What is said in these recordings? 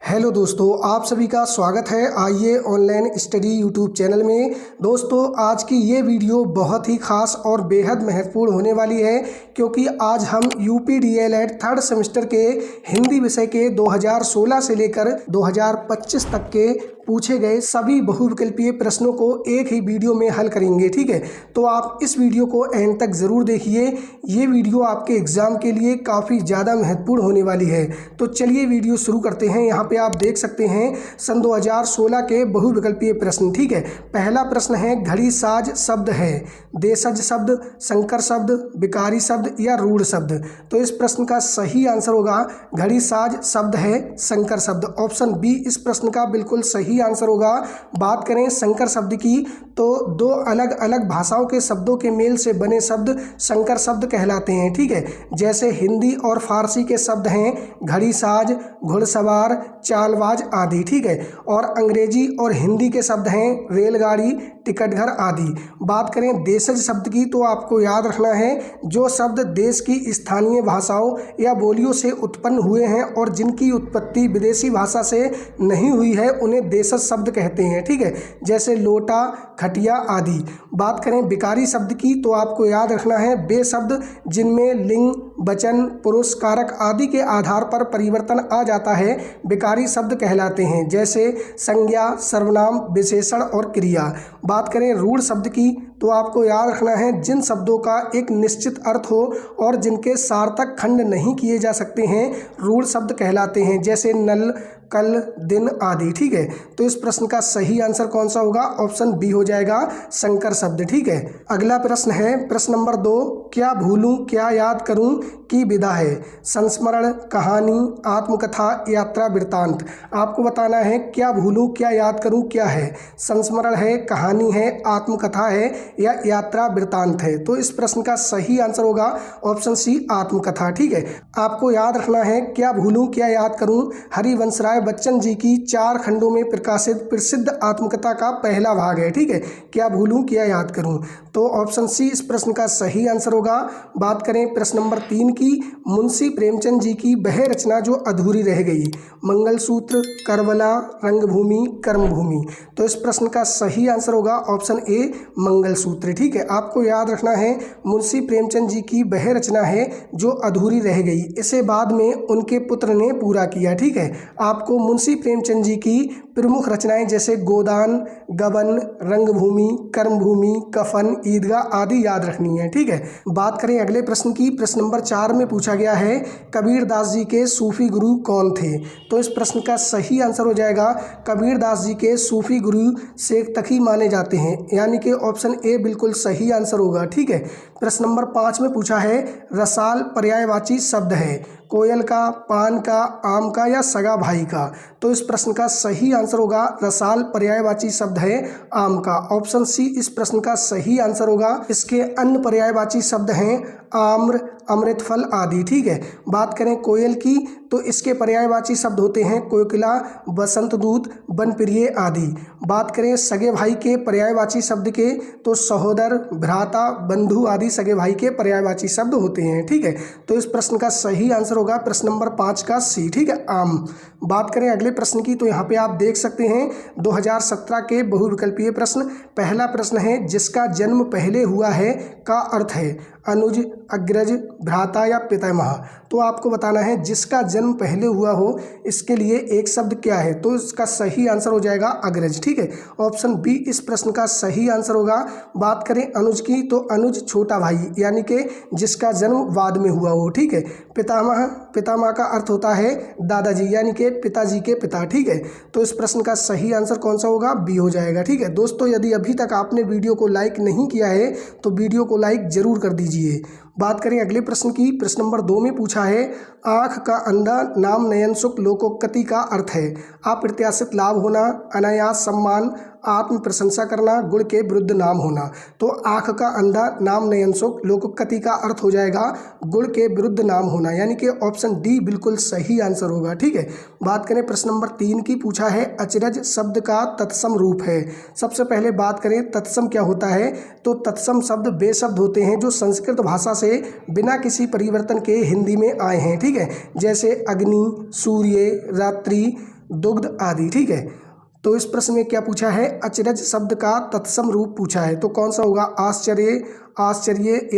Hello दोस्तों, आप सभी का स्वागत है। आइए ऑनलाइन स्टडी यूट्यूब चैनल में। दोस्तों, आज की ये वीडियो बहुत ही खास और बेहद महत्वपूर्ण होने वाली है, क्योंकि आज हम यूपी डीएलएड थर्ड सेमेस्टर के हिंदी विषय के 2016 से लेकर 2025 तक के पूछे गए सभी बहुविकल्पीय प्रश्नों को एक ही वीडियो में हल करेंगे। ठीक है, तो आप इस वीडियो को एंड तक ज़रूर देखिए। ये वीडियो आपके एग्ज़ाम के लिए काफ़ी ज़्यादा महत्वपूर्ण होने वाली है। तो चलिए वीडियो शुरू करते हैं। यहाँ पे आप देख सकते हैं सन 2016 के बहुविकल्पीय प्रश्न। ठीक है, पहला प्रश्न है, घड़ी साज शब्द है देशज शब्द, संकर शब्द, विकारी शब्द या रूढ़ शब्द। तो इस प्रश्न का सही आंसर होगा घड़ी साज शब्द है संकर शब्द। ऑप्शन बी इस प्रश्न का बिल्कुल सही आंसर होगा। बात करें संकर शब्द की, तो दो अलग अलग भाषाओं के शब्दों के मेल से बने शब्द संकर शब्द कहलाते हैं। ठीक है, जैसे हिंदी और फारसी के शब्द हैं घड़ी साज, घुड़सवार, चालबाज आदि। ठीक है, और अंग्रेजी और हिंदी के शब्द हैं रेलगाड़ी, टिकट घर आदि। बात करें देशज शब्द की, तो आपको याद रखना है जो शब्द देश की स्थानीय भाषाओं या बोलियों से उत्पन्न हुए हैं और जिनकी उत्पत्ति विदेशी भाषा से नहीं हुई है उन्हें देशज शब्द कहते हैं। ठीक है, जैसे लोटा, खटिया आदि। बात करें विकारी शब्द की, तो आपको याद रखना है वे शब्द जिनमें लिंग, वचन, पुरुष, कारक आदि के आधार पर परिवर्तन आ जाता है विकारी शब्द कहलाते हैं, जैसे संज्ञा, सर्वनाम, विशेषण और क्रिया। बात करें रूढ़ शब्द की, तो आपको याद रखना है जिन शब्दों का एक निश्चित अर्थ हो और जिनके सार्थक खंड नहीं किए जा सकते हैं रूढ़ शब्द कहलाते हैं, जैसे नल, कल, दिन आदि। ठीक है, तो इस प्रश्न का सही आंसर कौन सा होगा? ऑप्शन बी हो जाएगा संकर शब्द। ठीक है, अगला प्रश्न है प्रश्न नंबर 2, क्या भूलूं क्या याद करूं की विधा है? संस्मरण, कहानी, आत्मकथा, यात्रा वृत्तांत। आपको बताना है क्या भूलूं क्या याद करूं क्या है। संस्मरण है, कहानी है, आत्मकथा है या यात्रा वृत्तांत है। तो इस प्रश्न का सही आंसर होगा ऑप्शन सी आत्मकथा। ठीक है, आपको याद रखना है क्या भूलूं क्या याद करूं हरिवंश राय बच्चन जी की 4 खंडों में प्रकाशित प्रसिद्ध आत्मकथा का पहला भाग है। ठीक है, क्या भूलूं क्या याद करूं, तो ऑप्शन सी इस प्रश्न का सही आंसर होगा। बात करें प्रश्न नंबर 3 की, मुंशी प्रेमचंद जी की वह रचना जो अधूरी रह गई? मंगलसूत्र, करबला, रंगभूमि, कर्मभूमि। तो इस प्रश्न का सही आंसर होगा ऑप्शन ए मंगलसूत्र। ठीक है, आपको याद रखना है मुंशी प्रेमचंद जी की वह रचना है जो अधूरी रह गई, इसे बाद में उनके पुत्र ने पूरा किया। ठीक है, आपको मुंशी प्रेमचंद जी की प्रमुख रचनाएं जैसे गोदान, गबन, रंगभूमि, कर्मभूमि, कफन, ईदगाह आदि याद रखनी है। ठीक है, बात करें अगले प्रश्न की। प्रश्न नंबर 4 में पूछा गया है कबीरदास जी के सूफी गुरु कौन थे? तो इस प्रश्न का सही आंसर हो जाएगा कबीरदास जी के सूफी गुरु शेख तकी माने जाते हैं, यानी कि ऑप्शन ए बिल्कुल सही आंसर होगा। ठीक है, प्रश्न नंबर 5 में पूछा है रसाल पर्यायवाची शब्द है कोयल का, पान का, आम का या सगा भाई का। तो इस प्रश्न का सही आंसर होगा रसाल पर्यायवाची शब्द है आम का। ऑप्शन सी इस प्रश्न का सही आंसर होगा। इसके अन्य पर्यायवाची शब्द हैं आम्र, अमृत फल आदि। ठीक है, बात करें कोयल की, तो इसके पर्यायवाची शब्द होते हैं कोकिला, बसंत दूत, बनप्रिय आदि। बात करें सगे भाई के पर्यायवाची शब्द के, तो सहोदर, भ्राता, बंधु आदि सगे भाई के पर्यायवाची शब्द होते हैं। ठीक है, तो इस प्रश्न का सही आंसर होगा प्रश्न नंबर 5 का सी। ठीक है, आम। बात करें अगले प्रश्न की, तो यहाँ पे आप देख सकते हैं 2017 के बहुविकल्पीय प्रश्न। पहला प्रश्न है जिसका जन्म पहले हुआ है का अर्थ है अनुज, अग्रज, भ्राता या पितामह। तो आपको बताना है जिसका जन्म पहले हुआ हो इसके लिए एक शब्द क्या है, तो इसका सही आंसर हो जाएगा अग्रज। ठीक है, ऑप्शन बी इस प्रश्न का सही आंसर होगा। बात करें अनुज की, तो अनुज छोटा भाई यानी कि जिसका जन्म बाद में हुआ हो। ठीक है, पितामह, पितामह का अर्थ होता है दादाजी यानी कि पिताजी के पिता। ठीक है, तो इस प्रश्न का सही आंसर कौन सा होगा? बी हो जाएगा। ठीक है दोस्तों, यदि अभी तक आपने वीडियो को लाइक नहीं किया है तो वीडियो को लाइक जरूर कर दीजिए। बात करें अगले प्रश्न की। प्रश्न नंबर 2 में पूछा है आँख का अंधा नाम नयन सुख लोकोक्ति का अर्थ है अप्रत्याशित लाभ होना, अनायास सम्मान, आत्म प्रशंसा करना, गुण के विरुद्ध नाम होना। तो आँख का अंधा नाम नयन सुख लोकोक्ति का अर्थ हो जाएगा गुण के विरुद्ध नाम होना, यानी कि ऑप्शन डी बिल्कुल सही आंसर होगा। ठीक है, बात करें प्रश्न नंबर 3 की। पूछा है अचरज शब्द का तत्सम रूप है। सबसे पहले बात करें तत्सम क्या होता है, तो तत्सम शब्द वे शब्द होते हैं जो संस्कृत भाषा से बिना किसी परिवर्तन के हिंदी में आए हैं। ठीक है, जैसे अग्नि, सूर्य, रात्रि, दुग्ध आदि। ठीक है, तो इस प्रश्न में क्या पूछा है, अचरज शब्द का तत्सम रूप पूछा है, तो कौन सा होगा, आश्चर्य, आश्चर्य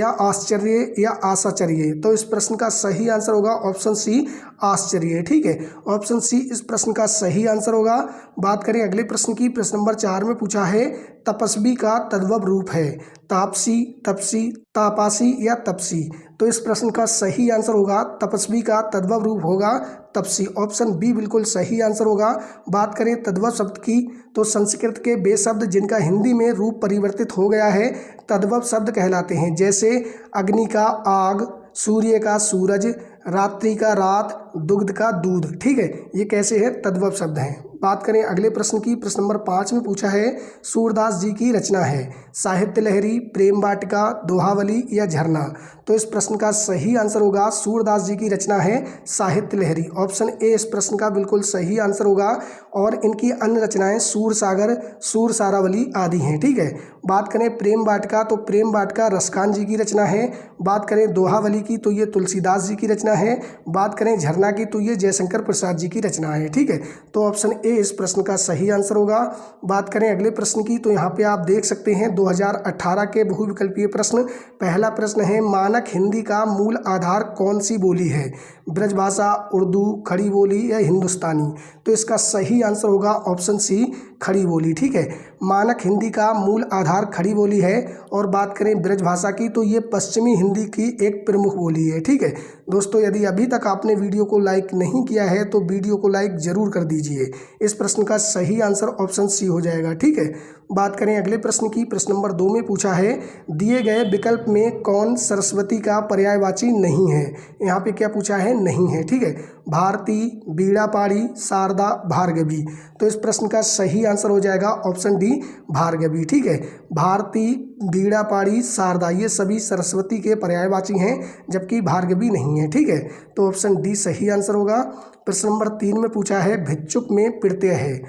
या आशाचर्य। तो इस प्रश्न का सही आंसर होगा ऑप्शन सी, आश्चर्य। ठीक है, ऑप्शन सी इस प्रश्न का सही आंसर होगा। बात करें अगले प्रश्न की, प्रश्न नंबर 4 में पूछा है तपस्वी का तद्भव रूप है, तापसी, तपसी, तापासी या तपसी। तो इस प्रश्न का सही आंसर होगा तपस्वी का तद्भव रूप होगा तपसी। ऑप्शन बी बिल्कुल सही आंसर होगा। बात करें तद्भव शब्द की, तो संस्कृत के वे शब्द जिनका हिंदी में रूप परिवर्तित हो गया है तद्भव शब्द कहलाते हैं, जैसे अग्नि का आग, सूर्य का सूरज, रात्रि का रात, दुग्ध का दूध। ठीक है, ये कैसे है, तद्भव शब्द हैं। बात करें अगले प्रश्न की, प्रश्न नंबर 5 में पूछा है सूरदास जी की रचना है, साहित्य लहरी, प्रेम वाटिका, दोहावली या झरना। तो इस प्रश्न का सही आंसर होगा सूरदास जी की रचना है साहित्य लहरी। ऑप्शन ए इस प्रश्न का बिल्कुल सही आंसर होगा। और इनकी अन्य रचनाएं सूर सागर, सूर सारावली आदि हैं। ठीक है, बात करें प्रेम वाटिका, तो प्रेम वाटिका रसकान जी की रचना है। बात करें दोहावली की, तो ये तुलसीदास जी की रचना है। बात करें झरना की, तो ये जयशंकर प्रसाद जी की रचना है। ठीक है, तो ऑप्शन ए इस प्रश्न का सही आंसर होगा। बात करें अगले प्रश्न की, तो यहाँ पे आप देख सकते हैं 2018 के बहुविकल्पीय प्रश्न। पहला प्रश्न है मानक हिंदी का मूल आधार कौन सी बोली है, ब्रजभाषा, उर्दू, खड़ी बोली या हिंदुस्तानी। तो इसका सही आंसर होगा ऑप्शन सी, खड़ी बोली। ठीक है, मानक हिंदी का मूल आधार खड़ी बोली है। और बात करें ब्रजभाषा की, तो ये पश्चिमी हिंदी की एक प्रमुख बोली है। ठीक है दोस्तों, यदि अभी तक आपने वीडियो को लाइक नहीं किया है तो वीडियो को लाइक जरूर कर दीजिए। इस प्रश्न का सही आंसर ऑप्शन सी हो जाएगा। ठीक है, बात करें अगले प्रश्न की, प्रश्न नंबर 2 में पूछा है दिए गए विकल्प में कौन सरस्वती का पर्यायवाची नहीं है। यहाँ पे क्या पूछा है, नहीं है। ठीक है, भारती, बीड़ापाड़ी, शारदा, भार्गवी। तो इस प्रश्न का सही आंसर हो जाएगा ऑप्शन डी, भार्गवी। ठीक है, भारती, बीड़ापाड़ी, शारदा ये सभी सरस्वती के पर्यायवाची हैं, जबकि भार्गवी नहीं है। ठीक है, तो ऑप्शन डी सही आंसर होगा। प्रश्न नंबर 3 में पूछा है भिक्षुक में प्रत्यय है,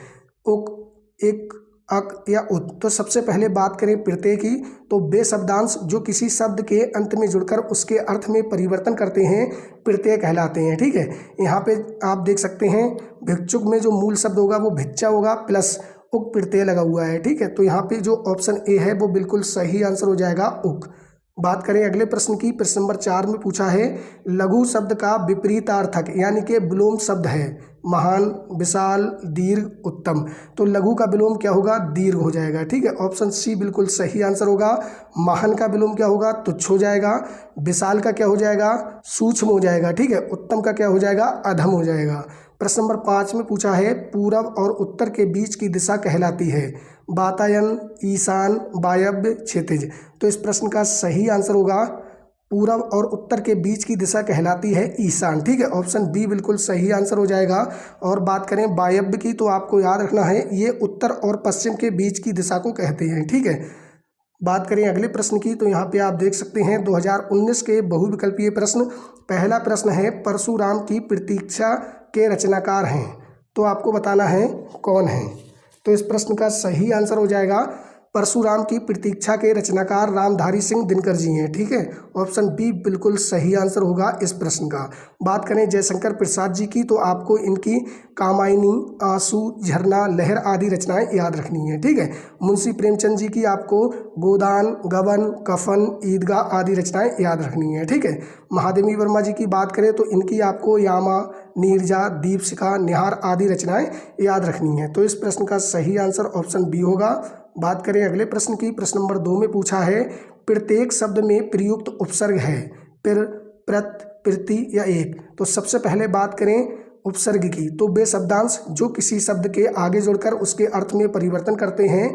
उक, एक, अक या उत। तो सबसे पहले बात करें प्रत्यय की, तो वे शब्दांश जो किसी शब्द के अंत में जुड़कर उसके अर्थ में परिवर्तन करते हैं प्रत्यय कहलाते हैं। ठीक है, यहाँ पे आप देख सकते हैं भिक्षुक में जो मूल शब्द होगा वो भिक्षा होगा प्लस उक प्रत्यय लगा हुआ है। ठीक है, तो यहाँ पे जो ऑप्शन ए है वो बिल्कुल सही आंसर हो जाएगा उक। बात करें अगले प्रश्न की, प्रश्न नंबर 4 में पूछा है लघु शब्द का विपरीतार्थक यानी कि विलोम शब्द है, महान, विशाल, दीर्घ, उत्तम। तो लघु का विलोम क्या होगा, दीर्घ हो जाएगा। ठीक है, ऑप्शन सी बिल्कुल सही आंसर होगा। महान का विलोम क्या होगा, तुच्छ हो जाएगा। विशाल का क्या हो जाएगा, सूक्ष्म हो जाएगा। ठीक है, उत्तम का क्या हो जाएगा, अधम हो जाएगा। प्रश्न नंबर 5 में पूछा है पूरब और उत्तर के बीच की दिशा कहलाती है, वातायन, ईशान, वायव्य, क्षितिज। तो इस प्रश्न का सही आंसर होगा पूरब और उत्तर के बीच की दिशा कहलाती है ईशान। ठीक है, ऑप्शन बी बिल्कुल सही आंसर हो जाएगा। और बात करें वायव्य की, तो आपको याद रखना है ये उत्तर और पश्चिम के बीच की दिशा को कहते हैं। ठीक है, बात करें अगले प्रश्न की, तो यहाँ पे आप देख सकते हैं 2019 के बहुविकल्पीय प्रश्न। पहला प्रश्न है परशुराम की प्रतीक्षा के रचनाकार हैं, तो आपको बताना है कौन है। तो इस प्रश्न का सही आंसर हो जाएगा परशुराम की प्रतीक्षा के रचनाकार रामधारी सिंह दिनकर जी हैं। ठीक है, ऑप्शन बी बिल्कुल सही आंसर होगा इस प्रश्न का। बात करें जयशंकर प्रसाद जी की, तो आपको इनकी कामायनी, आंसू, झरना, लहर आदि रचनाएं याद रखनी है। ठीक है, मुंशी प्रेमचंद जी की आपको गोदान, गबन, कफन, ईदगाह आदि रचनाएं याद रखनी है। ठीक है, महादेवी वर्मा जी की बात करें तो इनकी आपको यामा, नीरजा, दीपशिखा, निहार आदि रचनाएं याद रखनी है। तो इस प्रश्न का सही आंसर ऑप्शन बी होगा। बात करें अगले प्रश्न की, प्रश्न नंबर 2 में पूछा है प्रत्येक शब्द में प्रयुक्त उपसर्ग है, पिर, प्रत, प्रति या एक। तो सबसे पहले बात करें उपसर्ग की, तो वे शब्दांश जो किसी शब्द के आगे जोड़कर उसके अर्थ में परिवर्तन करते हैं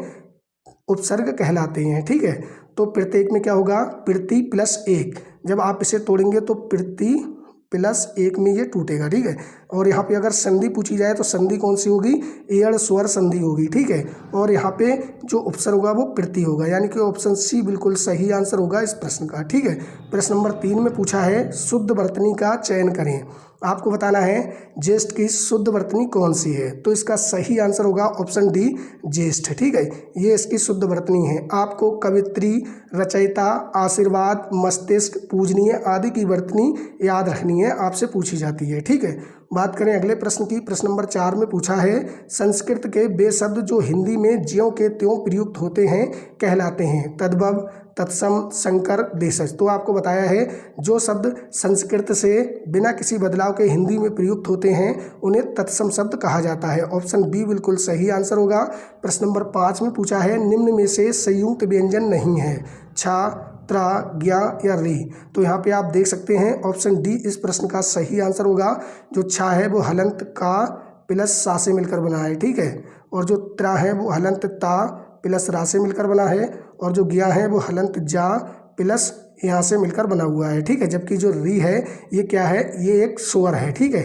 उपसर्ग कहलाते हैं। ठीक है, तो प्रत्येक में क्या होगा, प्रति प्लस एक। जब आप इसे तोड़ेंगे तो प्रति प्लस एक में ये टूटेगा। ठीक है, और यहाँ पे अगर संधि पूछी जाए तो संधि कौन सी होगी, एड़ स्वर संधि होगी। ठीक है, और यहाँ पे जो उपसर्ग होगा वो प्रति होगा, यानी कि ऑप्शन सी बिल्कुल सही आंसर होगा इस प्रश्न का। ठीक है, प्रश्न नंबर 3 में पूछा है शुद्ध वर्तनी का चयन करें, आपको बताना है ज्येष्ठ की शुद्ध वर्तनी कौन सी है। तो इसका सही आंसर होगा ऑप्शन डी ज्येष्ठ। ठीक है, ये इसकी शुद्ध वर्तनी है। आपको कवित्री, रचयिता, आशीर्वाद, मस्तिष्क, पूजनीय आदि की वर्तनी याद रखनी है, आपसे पूछी जाती है। ठीक है, बात करें अगले प्रश्न की। प्रश्न नंबर 4 में पूछा है संस्कृत के वे शब्द जो हिंदी में ज्यों के त्यों प्रयुक्त होते हैं कहलाते हैं। तद्भव, तत्सम, संकर, देशज। तो आपको बताया है जो शब्द संस्कृत से बिना किसी बदलाव के हिंदी में प्रयुक्त होते हैं उन्हें तत्सम शब्द कहा जाता है। ऑप्शन बी बिल्कुल सही आंसर होगा। प्रश्न नंबर 5 में पूछा है निम्न में से संयुक्त व्यंजन नहीं है। छा, त्रा, ज्ञा या री। तो यहाँ पे आप देख सकते हैं ऑप्शन डी इस प्रश्न का सही आंसर होगा। जो छा है वो हलंत का प्लस सा से मिलकर बना है। ठीक है, और जो त्रा है वो हलंत ता प्लस रा से मिलकर बना है, और जो ज्ञा है वो हलंत जा प्लस यहाँ से मिलकर बना हुआ है। ठीक है, जबकि जो री है ये क्या है, ये एक स्वर है। ठीक है,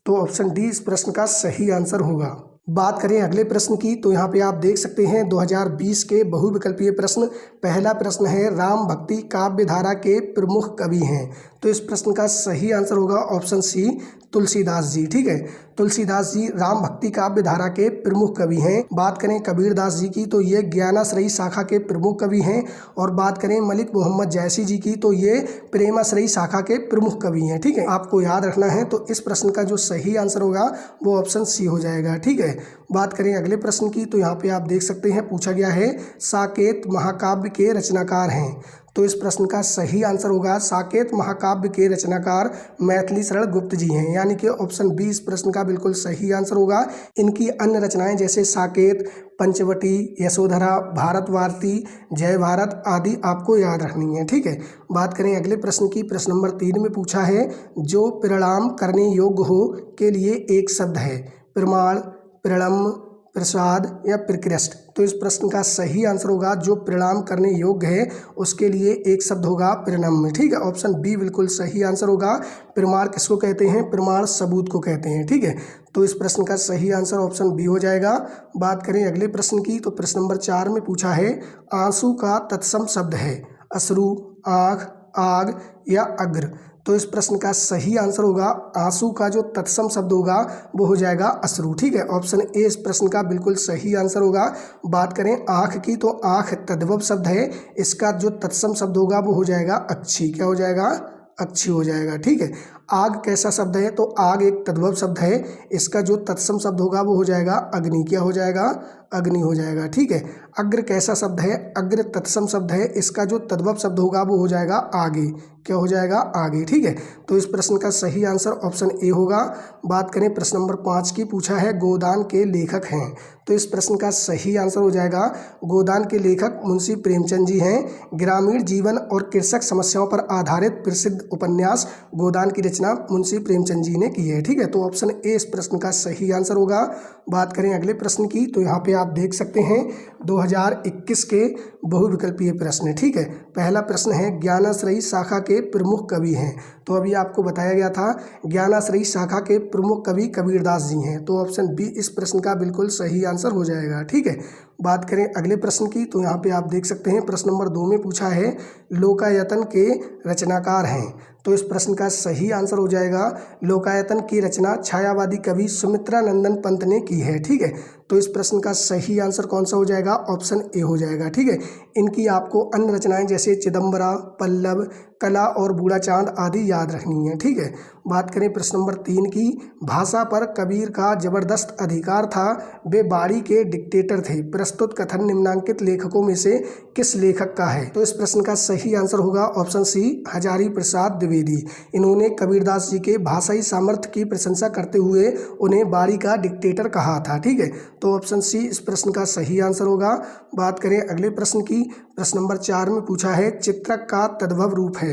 तो ऑप्शन डी इस प्रश्न का सही आंसर होगा। बात करें अगले प्रश्न की, तो यहाँ पे आप देख सकते हैं 2020 के बहुविकल्पीय प्रश्न। पहला प्रश्न है राम भक्ति काव्य धारा के प्रमुख कवि हैं। तो इस प्रश्न का सही आंसर होगा ऑप्शन सी तुलसीदास जी। ठीक है, तुलसीदास जी राम भक्ति काव्य धारा के प्रमुख कवि हैं। बात करें कबीरदास जी की तो ये ज्ञानाश्रयी शाखा के प्रमुख कवि हैं। और बात करें मलिक मोहम्मद जैसी जी की तो ये प्रेमाश्रयी शाखा के प्रमुख कवि हैं। ठीक है, आपको याद रखना है। तो इस प्रश्न का जो सही आंसर होगा वो ऑप्शन सी हो जाएगा। ठीक है, बात करें अगले प्रश्न की, तो यहाँ पे आप देख सकते हैं पूछा गया है साकेत महाकाव्य के रचनाकार हैं। तो इस प्रश्न का सही आंसर होगा साकेत महाकाव्य के रचनाकार मैथिली शरण गुप्त जी हैं, यानी कि ऑप्शन बी इस प्रश्न का बिल्कुल सही आंसर होगा। इनकी अन्य रचनाएं जैसे साकेत, पंचवटी, यशोधरा, भारतवार्ती, जय भारत आदि आपको याद रखनी है। ठीक है, बात करें अगले प्रश्न की। प्रश्न नंबर 3 में पूछा है जो परिणाम करने योग्य हो के लिए एक शब्द है। प्रमाण, परिणम, प्रसाद या प्रकृष्ट। तो इस प्रश्न का सही आंसर होगा जो परिणाम करने योग्य है उसके लिए एक शब्द होगा परिणम्य। ठीक है, ऑप्शन बी बिल्कुल सही आंसर होगा। प्रमाण किसको कहते हैं, प्रमाण सबूत को कहते हैं। ठीक है, तो इस प्रश्न का सही आंसर ऑप्शन बी हो जाएगा। बात करें अगले प्रश्न की, तो प्रश्न नंबर 4 में पूछा है आंसू का तत्सम शब्द है अश्रु, आँख, आग या अग्र। तो इस प्रश्न का सही आंसर होगा आंसू का जो तत्सम शब्द होगा वो हो जाएगा अश्रु। ठीक है, ऑप्शन ए इस प्रश्न का बिल्कुल सही आंसर होगा। बात करें आँख की तो आँख तद्भव शब्द है, इसका जो तत्सम शब्द होगा वो हो जाएगा अक्षी। क्या हो जाएगा, अच्छी हो जाएगा। ठीक है, आग कैसा शब्द है तो आग एक तद्भव शब्द है, इसका जो तत्सम शब्द होगा वो हो जाएगा अग्नि। क्या हो जाएगा, अग्नि हो जाएगा। ठीक है, अग्र कैसा शब्द है, अग्र तत्सम शब्द है, इसका जो तद्भव शब्द होगा वो हो जाएगा आगे। क्या हो जाएगा, आगे। ठीक है, तो इस प्रश्न का सही आंसर ऑप्शन ए होगा। बात करें प्रश्न नंबर 5 की, पूछा है गोदान के लेखक हैं। तो इस प्रश्न का सही आंसर हो जाएगा गोदान के लेखक मुंशी प्रेमचंद जी हैं। ग्रामीण जीवन और कृषक समस्याओं पर आधारित प्रसिद्ध उपन्यास गोदान की रचना मुंशी प्रेमचंद जी ने की है। ठीक है, तो ऑप्शन ए इस प्रश्न का सही आंसर होगा। बात करें अगले प्रश्न की, तो यहाँ पे आप देख सकते हैं 2021 के बहुविकल्पीय प्रश्न। ठीक है, पहला प्रश्न है ज्ञानाश्रयी शाखा के प्रमुख कवि हैं। तो अभी आपको बताया गया था ज्ञानाश्रयी शाखा के प्रमुख कवि कबीरदास जी हैं। तो ऑप्शन बी इस प्रश्न का बिल्कुल सही आंसर हो जाएगा। ठीक है, बात करें अगले प्रश्न की, तो यहाँ पे आप देख सकते हैं प्रश्न नंबर 2 में पूछा है लोकायतन के रचनाकार हैं। तो इस प्रश्न का सही आंसर हो जाएगा लोकायतन की रचना छायावादी कवि सुमित्रा नंदन पंत ने की है। ठीक है, तो इस प्रश्न का सही आंसर कौन सा हो जाएगा, ऑप्शन ए हो जाएगा। ठीक है, इनकी आपको अन्य रचनाएं जैसे चिदम्बरा, पल्लव, कला और बूढ़ा चांद आदि याद रखनी है। ठीक है, बात करें प्रश्न नंबर 3 की, भाषा पर कबीर का जबरदस्त अधिकार था, वे बाड़ी के डिक्टेटर थे। प्रस्तुत कथन निम्नांकित लेखकों में से किस लेखक का है। तो इस प्रश्न का सही आंसर होगा ऑप्शन सी हजारी प्रसाद द्विवेदी। इन्होंने कबीरदास जी के भाषाई सामर्थ्य की प्रशंसा करते हुए उन्हें बाड़ी का डिक्टेटर कहा था। ठीक है, तो ऑप्शन सी इस प्रश्न का सही आंसर होगा। बात करें अगले प्रश्न की, प्रश्न नंबर 4 में पूछा है चित्रक का तद्भव रूप है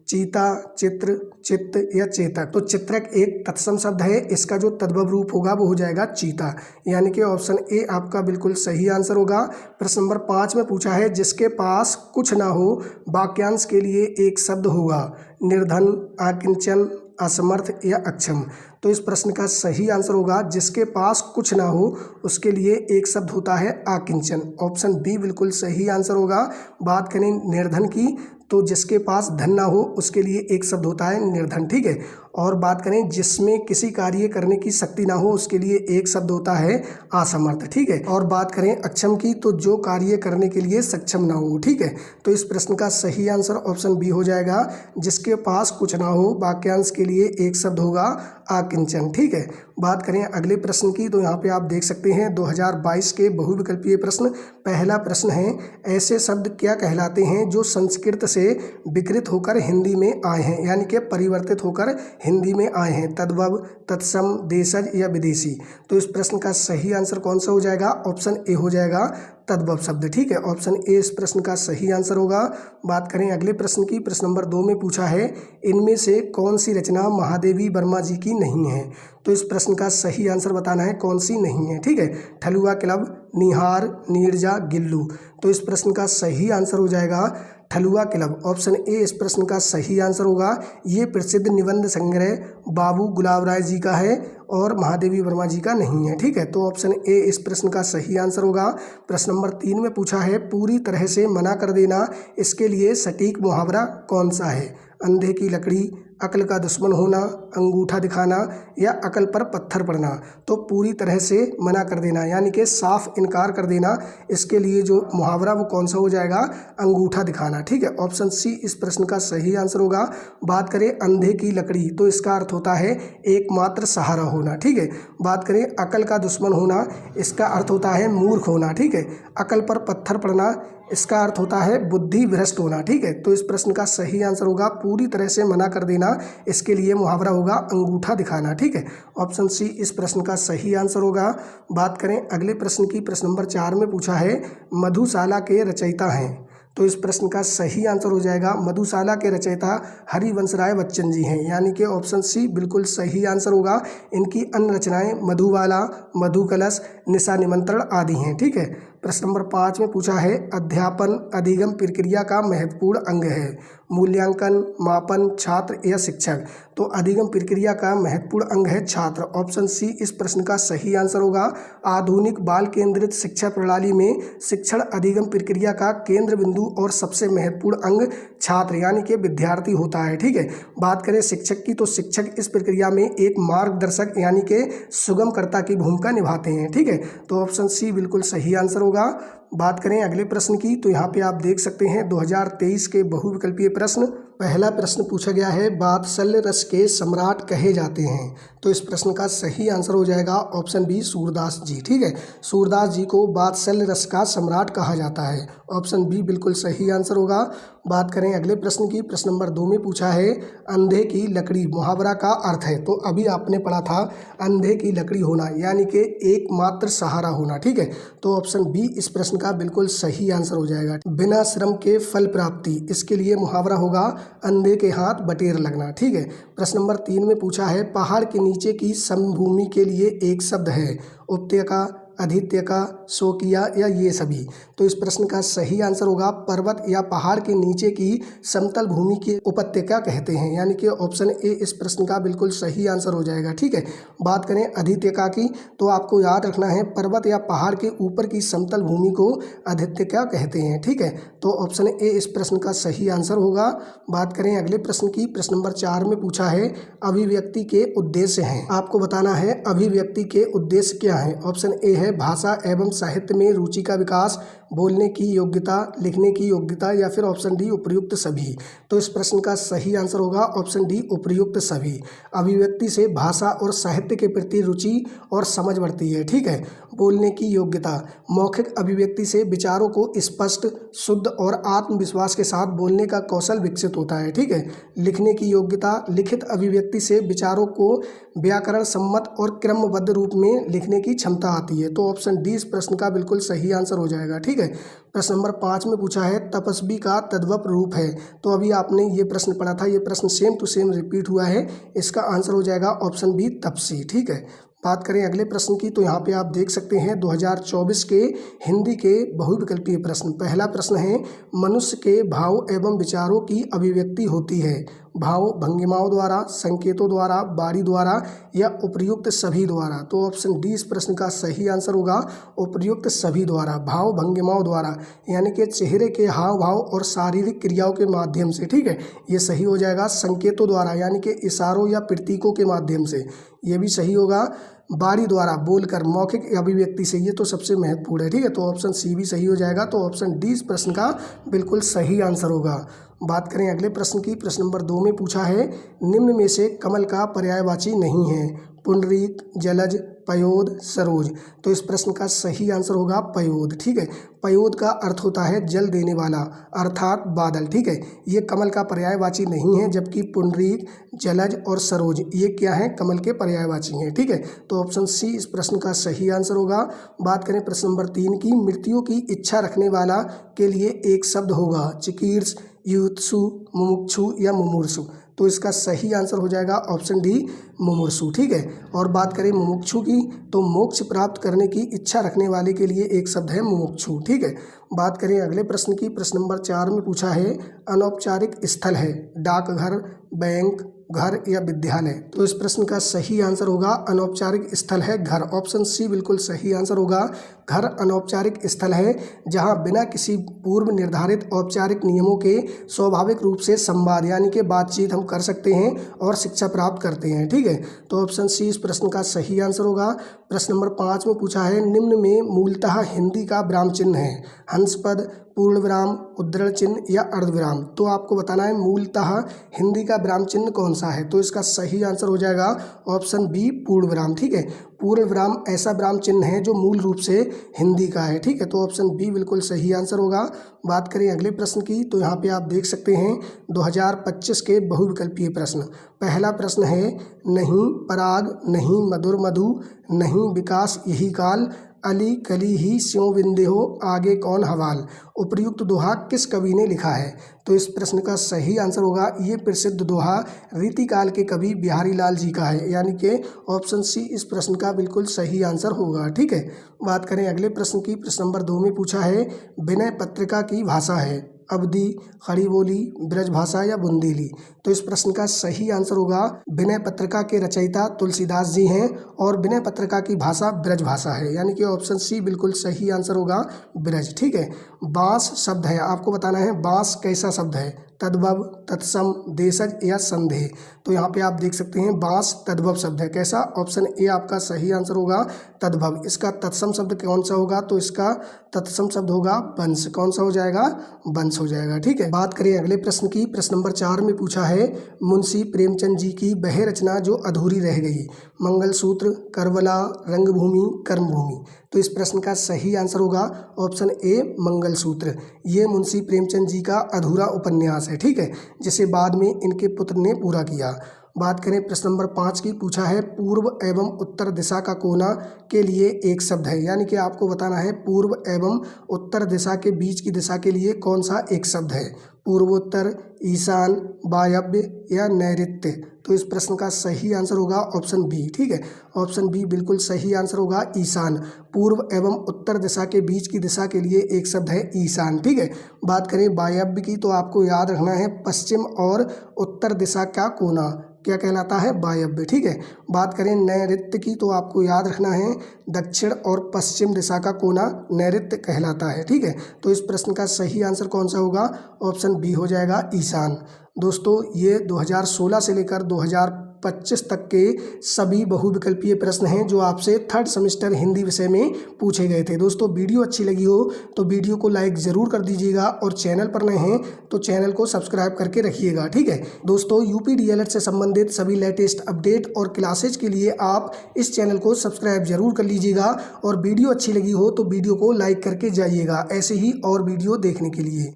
चीता, चित्र, चित्त या चेतक। तो चित्रक एक तत्सम शब्द है, इसका जो तद्भव रूप होगा वो हो जाएगा चीता, यानी कि ऑप्शन ए आपका बिल्कुल सही आंसर होगा। प्रश्न नंबर 5 में पूछा है जिसके पास कुछ ना हो वाक्यांश के लिए एक शब्द होगा निर्धन, आकिंचन, असमर्थ या अक्षम। तो इस प्रश्न का सही आंसर होगा जिसके पास कुछ ना हो उसके लिए एक शब्द होता है आकिंचन। ऑप्शन बी बिल्कुल सही आंसर होगा। बात करें निर्धन की, तो जिसके पास धन ना हो उसके लिए एक शब्द होता है निर्धन। ठीक है, और बात करें जिसमें किसी कार्य करने की शक्ति ना हो उसके लिए एक शब्द होता है असमर्थ, ठीक है। और बात करें अक्षम की तो जो कार्य करने के लिए सक्षम ना हो, ठीक है। तो इस प्रश्न का सही आंसर ऑप्शन बी हो जाएगा, जिसके पास कुछ ना हो। वाक्यांश के लिए एक शब्द होगा अकिंचन, ठीक है। बात करें अगले प्रश्न की तो यहाँ पे आप देख सकते हैं 2022 के बहुविकल्पीय प्रश्न। पहला प्रश्न है, ऐसे शब्द क्या कहलाते हैं जो संस्कृत से विकृत होकर हिंदी में आए हैं, यानी कि परिवर्तित होकर हिंदी में आए हैं। तद्भव, तत्सम, देशज या विदेशी। तो इस प्रश्न का सही आंसर कौन सा हो जाएगा? ऑप्शन ए हो जाएगा, तद्भव शब्द, ठीक है। ऑप्शन ए इस प्रश्न का सही आंसर होगा। बात करें अगले प्रश्न की, प्रश्न नंबर 2 में पूछा है, इनमें से कौन सी रचना महादेवी वर्मा जी की नहीं है? तो इस प्रश्न का सही आंसर बताना है कौन सी नहीं है, ठीक है। ठलुआ क्लब, निहार, नीरजा, गिल्लू। तो इस प्रश्न का सही आंसर हो जाएगा ठलुआ क्लब। ऑप्शन ए इस प्रश्न का सही आंसर होगा। ये प्रसिद्ध निबंध संग्रह बाबू गुलाब राय जी का है और महादेवी वर्मा जी का नहीं है, ठीक है। तो ऑप्शन ए इस प्रश्न का सही आंसर होगा। प्रश्न नंबर 3 में पूछा है, पूरी तरह से मना कर देना, इसके लिए सटीक मुहावरा कौन सा है? अंधे की लकड़ी, अक्ल का दुश्मन होना, अंगूठा दिखाना या अक्ल पर पत्थर पड़ना। तो पूरी तरह से मना कर देना यानी कि साफ इनकार कर देना, इसके लिए जो मुहावरा वो कौन सा हो जाएगा? अंगूठा दिखाना, ठीक है। ऑप्शन सी इस प्रश्न का सही आंसर होगा। बात करें अंधे की लकड़ी तो इसका अर्थ होता है एकमात्र सहारा होना, ठीक है। बात करें अक्ल का दुश्मन होना, इसका अर्थ होता है मूर्ख होना, ठीक है। अक्ल पर पत्थर पड़ना, इसका अर्थ होता है बुद्धि भ्रष्ट होना, ठीक है। तो इस प्रश्न का सही आंसर होगा पूरी तरह से मना कर देना, इसके लिए मुहावरा होगा अंगूठा दिखाना, ठीक है। ऑप्शन सी इस प्रश्न का सही आंसर होगा। बात करें अगले प्रश्न की, प्रश्न नंबर 4 में पूछा है, मधुशाला के रचयिता हैं। तो इस प्रश्न का सही आंसर हो जाएगा, मधुशाला के रचयिता हरिवंश राय बच्चन जी हैं, यानी कि ऑप्शन सी बिल्कुल सही आंसर होगा। इनकी अन्य रचनाएं मधुबाला, मधु कलश, निशा निमंत्रण आदि हैं, ठीक है। प्रश्न नंबर 5 में पूछा है, अध्यापन अधिगम प्रक्रिया का महत्वपूर्ण अंग है। मूल्यांकन, मापन, छात्र या शिक्षक। तो अधिगम प्रक्रिया का महत्वपूर्ण अंग है छात्र। ऑप्शन सी इस प्रश्न का सही आंसर होगा। आधुनिक बाल केंद्रित शिक्षा प्रणाली में शिक्षण अधिगम प्रक्रिया का केंद्र बिंदु और सबसे महत्वपूर्ण अंग छात्र यानी कि विद्यार्थी होता है, ठीक है। बात करें शिक्षक की तो शिक्षक इस प्रक्रिया में एक मार्गदर्शक यानी कि सुगमकर्ता की भूमिका निभाते हैं, ठीक है। तो ऑप्शन सी बिल्कुल सही आंसर होगा। बात करें अगले प्रश्न की तो यहाँ पे आप देख सकते हैं 2023 के बहुविकल्पीय प्रश्न। पहला प्रश्न पूछा गया है, वात्सल्य रस के सम्राट कहे जाते हैं। तो इस प्रश्न का सही आंसर हो जाएगा ऑप्शन बी, सूरदास जी, ठीक है। सूरदास जी को वात्सल्य रस का सम्राट कहा जाता है। ऑप्शन बी बिल्कुल सही आंसर होगा। बात करें अगले प्रश्न की, प्रश्न नंबर 2 में पूछा है, अंधे की लकड़ी मुहावरा का अर्थ है। तो अभी आपने पढ़ा था अंधे की लकड़ी होना यानी कि एकमात्र सहारा होना, ठीक है। तो ऑप्शन बी इस प्रश्न का बिल्कुल सही आंसर हो जाएगा। बिना श्रम के फल प्राप्ति, इसके लिए मुहावरा होगा अंधे के हाथ बटेर लगना, ठीक है। प्रश्न नंबर 3 में पूछा है, पहाड़ के नीचे की समभूमि के लिए एक शब्द है। उपत्यका, अधित्यका, शोकिया या ये सभी। तो इस प्रश्न का सही आंसर होगा पर्वत या पहाड़ के नीचे की समतल भूमि की उपत्यका कहते हैं, यानी कि ऑप्शन ए इस प्रश्न का बिल्कुल सही आंसर हो जाएगा, ठीक है। बात करें अधित्यका की तो आपको याद रखना है पर्वत या पहाड़ के ऊपर की समतल भूमि को अधित्यका कहते हैं, ठीक है। तो ऑप्शन ए इस प्रश्न का सही आंसर होगा। बात करें अगले प्रश्न की, प्रश्न नंबर 4 में पूछा है, अभिव्यक्ति के उद्देश्य हैं। आपको बताना है अभिव्यक्ति के उद्देश्य क्या है। ऑप्शन ए है भाषा एवं साहित्य में रुचि का विकास, बोलने की योग्यता, लिखने की योग्यता या फिर ऑप्शन डी उपर्युक्त सभी। तो इस प्रश्न का सही आंसर होगा ऑप्शन डी उपर्युक्त सभी। अभिव्यक्ति से भाषा और साहित्य के प्रति रुचि और समझ बढ़ती है, ठीक है। बोलने की योग्यता, मौखिक अभिव्यक्ति से विचारों को स्पष्ट, शुद्ध और आत्मविश्वास के साथ बोलने का कौशल विकसित होता है, ठीक है। लिखने की योग्यता, लिखित अभिव्यक्ति से विचारों को व्याकरण सम्मत और क्रमबद्ध रूप में लिखने की क्षमता आती है। तो ऑप्शन डी इस प्रश्न का बिल्कुल सही आंसर हो जाएगा, ठीक है। प्रश्न नंबर 5 में पूछा है, तपस्वी का तद्भव रूप है। तो अभी आपने ये प्रश्न पढ़ा था, ये प्रश्न सेम टू सेम रिपीट हुआ है। इसका आंसर हो जाएगा ऑप्शन बी, तपसी, ठीक है। बात करें अगले प्रश्न की तो यहाँ पे आप देख सकते हैं 2024 के हिंदी के बहुविकल्पीय प्रश्न। पहला प्रश्न है, मनुष्य के भाव एवं विचारों की अभिव्यक्ति होती है। भाव भंगिमाओं द्वारा, संकेतों द्वारा, बारी द्वारा या उपर्युक्त सभी द्वारा। तो ऑप्शन डी इस प्रश्न का सही आंसर होगा, उपर्युक्त सभी द्वारा, भाव भंगिमाओं द्वारा, यानी कि चेहरे के हाव भाव और शारीरिक क्रियाओं के माध्यम से। ठीक है, ये सही हो जाएगा। संकेतों द्वारा यानी कि इशारों या प्रतीकों के माध्यम से, ये भी सही होगा। बारी द्वारा, बोलकर, मौखिक अभिव्यक्ति से, ये तो सबसे महत्वपूर्ण है। ठीक है, तो ऑप्शन सी भी सही हो जाएगा। तो ऑप्शन डी इस प्रश्न का बिल्कुल सही आंसर होगा। बात करें अगले प्रश्न की। प्रश्न नंबर 2 में पूछा है, निम्न में से कमल का पर्यायवाची नहीं है? पुंडरीक, जलज, पयोद, सरोज। तो इस प्रश्न का सही आंसर होगा पयोद। ठीक है, पयोद का अर्थ होता है जल देने वाला, अर्थात बादल। ठीक है, ये कमल का पर्यायवाची नहीं है, जबकि पुंडरीक, जलज और सरोज ये क्या है? कमल के पर्यायवाची हैं। ठीक है, तो ऑप्शन सी इस प्रश्न का सही आंसर होगा। बात करें प्रश्न नंबर 3 की। मृत्यु की इच्छा रखने वाला के लिए एक शब्द होगा, चिकीर्ष, युत्सु, मुमुक्षु या मुमूर्षु। तो इसका सही आंसर हो जाएगा ऑप्शन डी, मुमूर्षु। ठीक है, और बात करें मुमुक्षु की, तो मोक्ष प्राप्त करने की इच्छा रखने वाले के लिए एक शब्द है मुमुक्षु। ठीक है, बात करें अगले प्रश्न की। प्रश्न नंबर 4 में पूछा है, अनौपचारिक स्थल है डाकघर, बैंक, घर या विद्यालय। तो इस प्रश्न का सही आंसर होगा अनौपचारिक स्थल है घर। ऑप्शन सी बिल्कुल सही आंसर होगा। घर अनौपचारिक स्थल है जहां बिना किसी पूर्व निर्धारित औपचारिक नियमों के स्वाभाविक रूप से संवाद यानी कि बातचीत हम कर सकते हैं और शिक्षा प्राप्त करते हैं। ठीक है, तो ऑप्शन सी इस प्रश्न का सही आंसर होगा। प्रश्न नंबर 5 में पूछा है, निम्न में मूलतः हिंदी का विराम चिन्ह है? हंसपद, पूर्ण विराम, उद्धरण चिन्ह या अर्धविराम। तो आपको बताना है मूलतः हिंदी का विराम चिन्ह कौन सा है। तो इसका सही आंसर हो जाएगा ऑप्शन बी, पूर्ण विराम। ठीक है, पूर्ण विराम ऐसा विराम चिन्ह है जो मूल रूप से हिंदी का है। ठीक है, तो ऑप्शन बी बिल्कुल सही आंसर होगा। बात करें अगले प्रश्न की, तो यहाँ पे आप देख सकते हैं 2025 के बहुविकल्पीय प्रश्न। पहला प्रश्न है, नहीं पराग, नहीं मधुर मधु, नहीं विकास यही काल, अली कली ही स्यों विंदे हो, आगे कौन हवाल। उपर्युक्त दोहा किस कवि ने लिखा है? तो इस प्रश्न का सही आंसर होगा, ये प्रसिद्ध दोहा रीतिकाल के कवि बिहारी लाल जी का है, यानी कि ऑप्शन सी इस प्रश्न का बिल्कुल सही आंसर होगा। ठीक है, बात करें अगले प्रश्न की। प्रश्न नंबर 2 में पूछा है, विनय पत्रिका की भाषा है अवधी, खड़ी बोली, ब्रज भाषा या बुंदेली। तो इस प्रश्न का सही आंसर होगा, विनय पत्रिका के रचयिता तुलसीदास जी हैं और विनय पत्रिका की भाषा ब्रज भाषा है, यानी कि ऑप्शन सी बिल्कुल सही आंसर होगा, ब्रज। ठीक है, बांस शब्द है, आपको बताना है बांस कैसा शब्द है? तद्भव, तत्सम, देशज या संदेह। तो यहाँ पे आप देख सकते हैं बांस तद्भव शब्द है। कैसा? ऑप्शन ए आपका सही आंसर होगा, तद्भव। इसका तत्सम शब्द कौन सा होगा? तो इसका तत्सम शब्द होगा वंश। कौन सा हो जाएगा? वंश हो जाएगा। ठीक है, बात करें अगले प्रश्न की। प्रश्न नंबर 4 में पूछा है, मुंशी प्रेमचंद जी की वह रचना जो अधूरी रह गई? मंगलसूत्र, करबला, रंगभूमि, कर्मभूमि। तो इस प्रश्न का सही आंसर होगा ऑप्शन ए, मंगलसूत्र। ये मुंशी प्रेमचंद जी का अधूरा उपन्यास है। ठीक है, जिसे बाद में इनके पुत्र ने पूरा किया। बात करें प्रश्न नंबर 5 की। पूछा है, पूर्व एवं उत्तर दिशा का कोना के लिए एक शब्द है, यानी कि आपको बताना है पूर्व एवं उत्तर दिशा के बीच की दिशा के लिए कौन सा एक शब्द है? पूर्वोत्तर, ईशान, वायव्य या नैऋत्य। तो इस प्रश्न का सही आंसर होगा ऑप्शन बी। ठीक है, ऑप्शन बी बिल्कुल सही आंसर होगा, ईशान। पूर्व एवं उत्तर दिशा के बीच की दिशा के लिए एक शब्द है ईशान। ठीक है, बात करें वायव्य की, तो आपको याद रखना है पश्चिम और उत्तर दिशा का कोना क्या कहलाता है? वायव्य। ठीक है, बात करें नैऋत्य की, तो आपको याद रखना है दक्षिण और पश्चिम दिशा का कोना नैऋत्य कहलाता है। ठीक है, तो इस प्रश्न का सही आंसर कौन सा होगा? ऑप्शन बी हो जाएगा, ईशान। दोस्तों, ये 2016 से लेकर 2025 तक के सभी बहुविकल्पीय प्रश्न हैं जो आपसे 3rd सेमेस्टर हिंदी विषय में पूछे गए थे। दोस्तों, वीडियो अच्छी लगी हो तो वीडियो को लाइक ज़रूर कर दीजिएगा और चैनल पर नए हैं तो चैनल को सब्सक्राइब करके रखिएगा। ठीक है दोस्तों, यूपी डीएलएड से संबंधित सभी लेटेस्ट अपडेट और क्लासेज के लिए आप इस चैनल को सब्सक्राइब जरूर कर लीजिएगा और वीडियो अच्छी लगी हो तो वीडियो को लाइक करके जाइएगा ऐसे ही और वीडियो देखने के लिए।